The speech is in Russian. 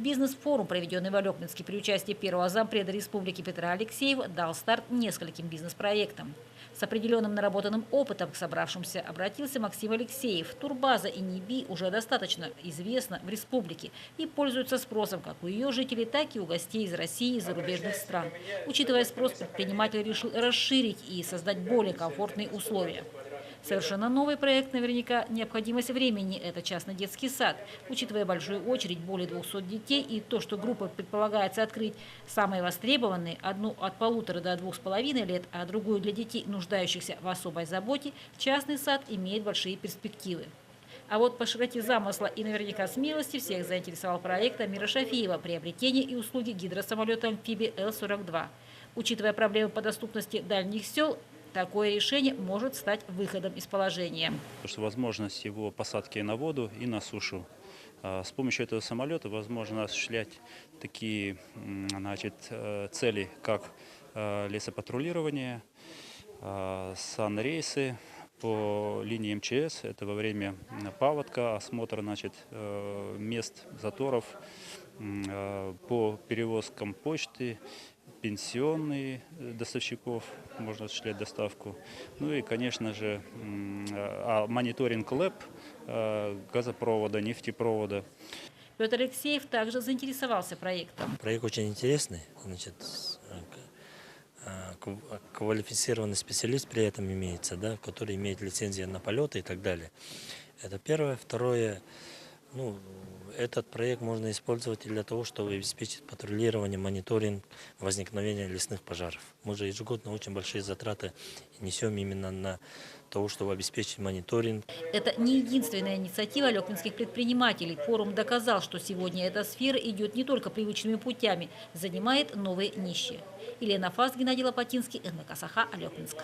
Бизнес-форум, проведенный в Алекминске при участии первого зампреда Республики Петра Алексеева, дал старт нескольким бизнес-проектам. С определенным наработанным опытом к собравшимся обратился Максим Алексеев. Турбаза и НИБИ уже достаточно известна в республике и пользуются спросом как у ее жителей, так и у гостей из России и зарубежных стран. Учитывая спрос, предприниматель решил расширить и создать более комфортные условия. Совершенно новый проект, наверняка необходимость времени – это частный детский сад. Учитывая большую очередь, более 200 детей и то, что группа предполагается открыть самые востребованные, одну от 1,5 до 2,5 лет, а другую для детей, нуждающихся в особой заботе, частный сад имеет большие перспективы. А вот по широте замысла и наверняка смелости всех заинтересовал проект Амира Шафиева – приобретение и услуги гидросамолета-амфибии Л-42. Учитывая проблемы по доступности дальних сел, такое решение может стать выходом из положения. Потому что возможность его посадки на воду и на сушу. С помощью этого самолета возможно осуществлять такие цели, как лесопатрулирование, санрейсы по линии МЧС. Это во время паводка, осмотр мест заторов, по перевозкам почты, пенсионные доставщиков, можно осуществлять доставку. Ну и, конечно же, мониторинг ЛЭП, газопровода, нефтепровода. Петр Алексеев также заинтересовался проектом. Проект очень интересный. Квалифицированный специалист при этом имеется, да, который имеет лицензию на полеты и так далее. Это первое. Второе. Этот проект можно использовать и для того, чтобы обеспечить патрулирование, мониторинг возникновения лесных пожаров. Мы же ежегодно очень большие затраты несем именно на то, чтобы обеспечить мониторинг. Это не единственная инициатива алекминских предпринимателей. Форум доказал, что сегодня эта сфера идет не только привычными путями, занимает новые ниши. Елена Фас, Геннадий Лопатинский, НВК Саха, Алекминск.